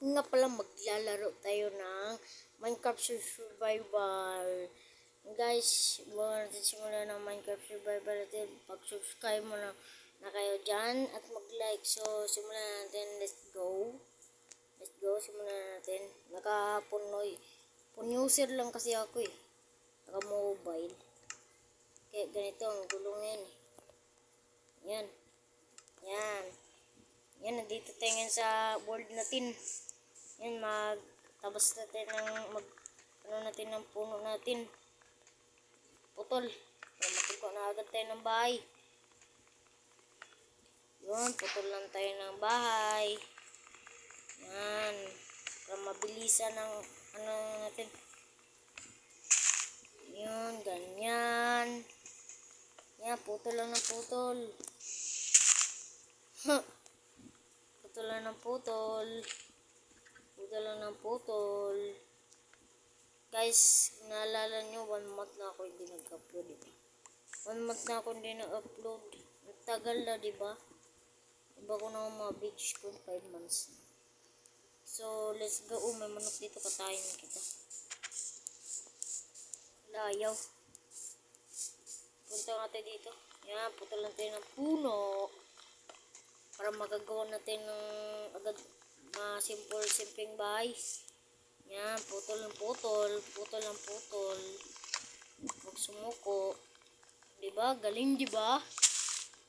Nga pala maglalaro tayo ng Minecraft Survival. Guys, bago natin simulan ng Minecraft Survival natin, pag-subscribe mo na kayo dyan at mag-like. So, simulan natin. Let's go. Simulan natin. Naka-phone user lang kasi ako eh. Naka-mobile. Kaya ganito ang gulong yan. Yan, nandito tayo ngayon sa world natin. Yan, magtabas natin ng puno natin. Putol. Para matugo na agad tayo ng bahay. Yun, putol lang tayo ng bahay. Yan. Para mabilisan ng natin. Yun, ganyan. Yan, putol lang ng putol. Putol lang ng putol. Guys, naalala nyo, 1 month na ako hindi nag-upload, diba? 1 month na ako hindi nag-upload. Ang tagal na, diba? Iba ko na mga videos ko, 5 months na. So, let's go. May manok dito, katayin kita. Layaw. Punta natin dito. Yan, putol lang tayo ng puno. Para magagawa natin ng agad simpleng bahay. Yan, putol ng putol. Huwag sumuko. Diba? Galing, diba?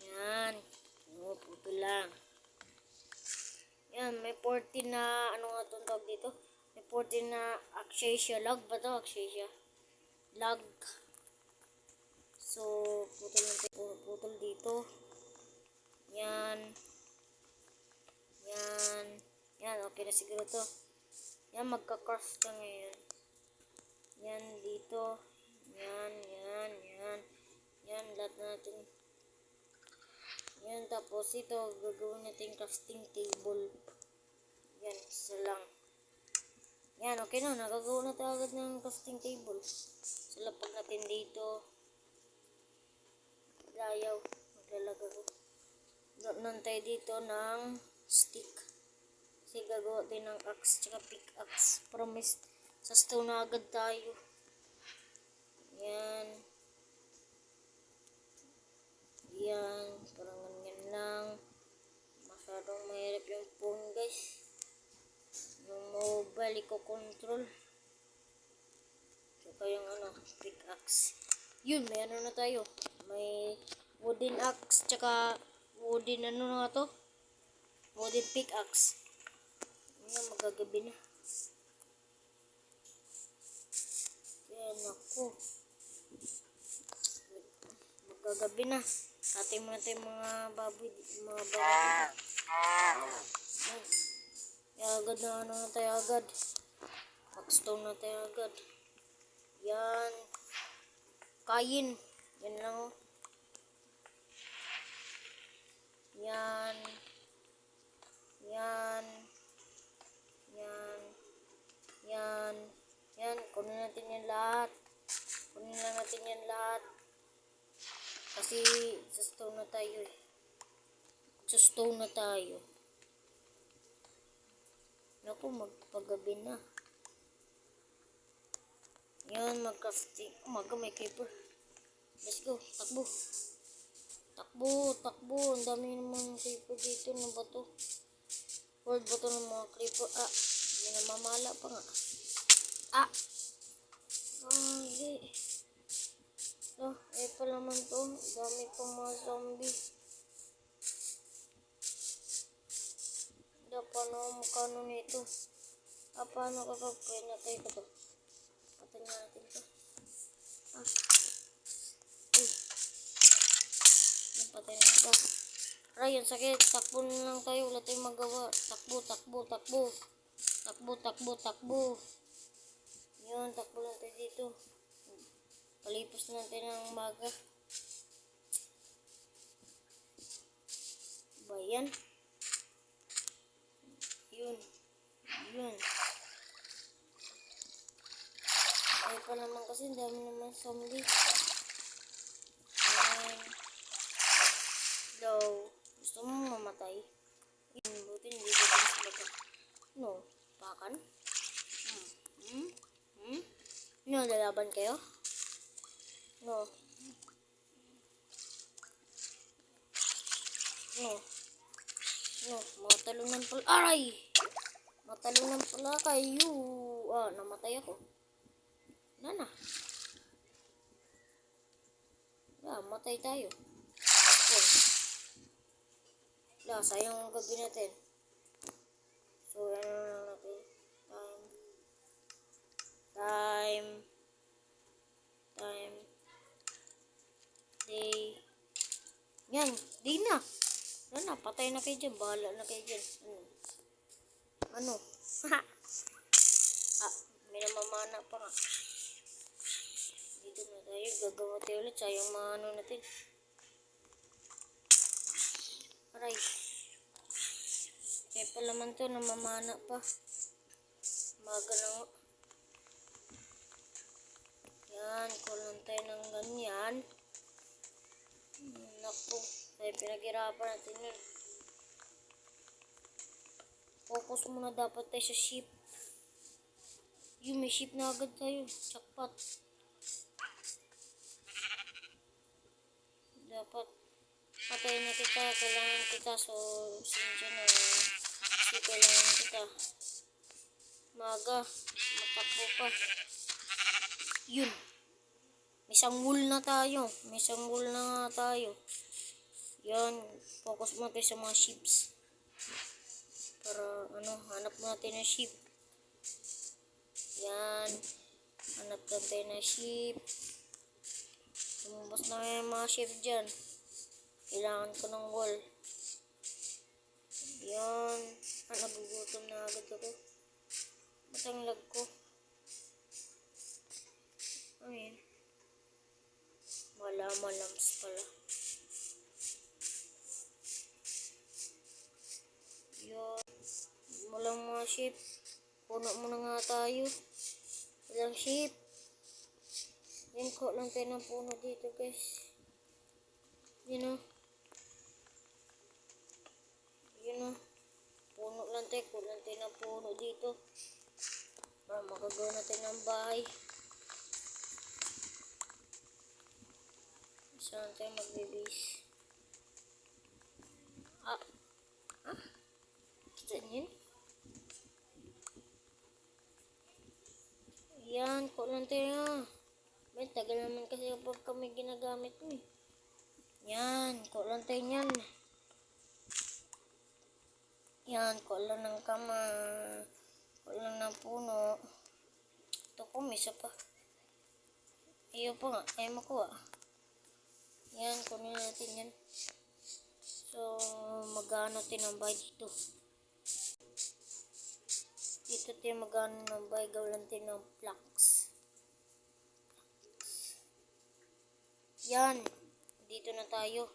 Yan. Putol lang. Yan, may 14 na, ano nga itong tawag dito? May 14 na Acacia log ba ito? Acacia log. So, putol dito. Yan, okay na siguro to. Yan, magka-craft na ngayon. Yan, dito. Yan, lahat natin. Yan, tapos ito, gagawin natin crafting table. Yan, isa lang. Yan, okay na, nagagawa na tayo agad ng crafting table. So, lapag natin dito. Layaw, maglalagay ko. Doon tayo dito ng stick. Kasi gagawa din ng axe tsaka pickaxe. Promise, sa stone na agad tayo. Yan, parang ganyan lang. Masyadong mahirap yung phone, guys. Yung mobile ko control. Tsaka yung pickaxe. Yun, may na tayo. May wooden axe tsaka wooden wooden pickaxe. Yan, magagabi na. Yan ako. Magagabi na. Atin muna tayo mga baboy dito. Yan, agad na tayo agad. Backstone na tayo agad. Yan. Kain. Yan lang oh. Yan. Kunin natin yan lahat. Kasi sa stone na tayo eh. Naku, magpagabi na. Yan, mag-crafting. Umaga may creeper. Let's go, takbo. Ang dami naman creeper dito. Ano ba to? World ba to ng mga creeper? May namamala pa nga. Okay. Pa naman to. Dami pa mga zombie. Paano mukano nito? Paano kakapay natin ito? Patay natin to. Patay na ito. Aray, ang sakit. Takbo na lang tayo. Wala tayong magawa. Takbo. Yun, takbo lang tayo dito. Palipos natin ng umaga. Bayan. Yun. Ay pa naman kasi dami naman zombie. Hello. Gusto mo mamatay? Buti hindi ko sila. No. hawakan? Hmm? Hmm? No, lalaban kayo? No. No. No, matalunan pala. Aray! Matalunan pala kayo. Namatay ako. Nana. Matay tayo. Sayang ang gabi natin. So, ano na natin? Time. Day. Yan, day na. Patay na kayo dyan. Bahala na kayo dyan. Ano? May namamana pa nga. Dito na tayo. Gagawa tayo ulit. Sayang mga natin. Aray. Kaya pala man to, namamana pa. Maga na nga. Yan, kulang tayo ng ganyan. Naku, kaya pinaghirapan natin yun. Focus muna dapat tayo sa ship. May ship na agad tayo. Jackpot. Dapat patayin na kita. Kailangan kita. So, sinja na. Kasi kailangan kita. Maga. Matakbo pa. Yun. May sanggol na tayo. May sanggol na nga tayo. Yan. Focus mo tayo sa mga ships. Para hanap natin ng ship. Yan. Hanap natin ng ship. Lumabas na yung mga ship dyan. Kailangan ko ng wall. Yan. Nagugutom na agad ako. Ba't ang lag ko? Ayan. Malams pala. Yan. Walang mga ship. Puno muna nga tayo. Walang ship. Yan ko lang tayo ng puno dito, guys. Puno lang tayo. Kulang tayo ng puno dito. Para makagawa natin ng bahay. Saan tayo magbibis? Kita niyo? Yan, kulang tayo. May tagal naman kasi kapag kami ginagamit mo. Yan, kulang tayo yan. Yan, kulang ng kama. Kulang ng puno. Ito po, may isa pa. Ayaw pa nga, ayaw makuha. Yan, kunin natin yan. So, magano tinambay dito. Dito tayo magano nambay, gawin natin ng planks. Yan, dito na tayo.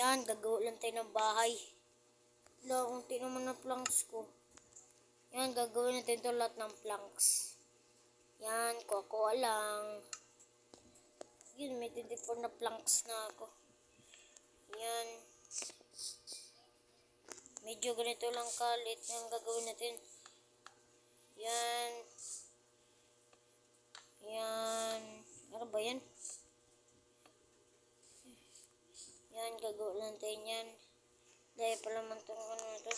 Yan, gagawa lang tayo ng bahay. Unti naman na planks ko. Yan, gagawin natin ito lahat ng planks. Yan, kuha lang. Yun, may 24 na planks na ako. Yan. Medyo ganito lang kalit yung gagawin natin. Yan. Yan. Ano ba yan? Yan, gagawin lang tayo yan. Dahil pala man itong ano ito.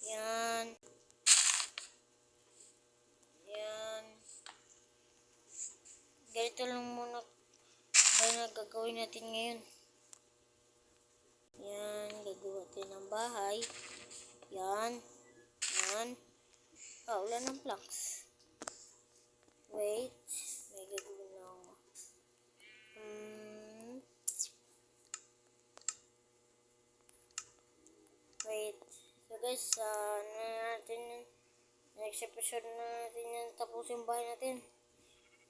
Yan. Yan. Ganito lang muna na gagawin natin ngayon. Yan, gagawa tayo ng bahay. Yan. Yan. Wala ng planks. Wait. May gagawin na ako. Wait. So guys, next episode na natin yan tapusin yung bahay natin.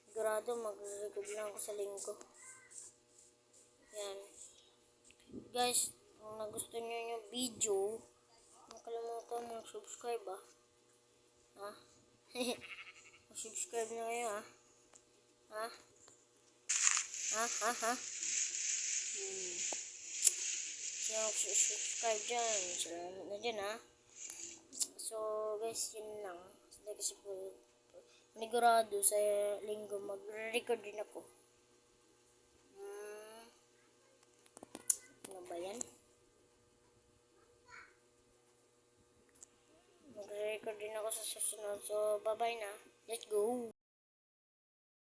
Sigurado mag-record lang ako sa linggo. Yan. Guys, kung nagustuhan nyo yung video, huwag kalimutan mag-subscribe . Mag-subscribe na kayo . Ha? Ha? Sino subscribe dyan? Salamat na dyan, ha? So, guys, yun lang. Kasi po, panigurado sa linggo, magre-record din ako. Ano ba yan? Magre-record din ako sa susunod. So, bye-bye na. Let's go!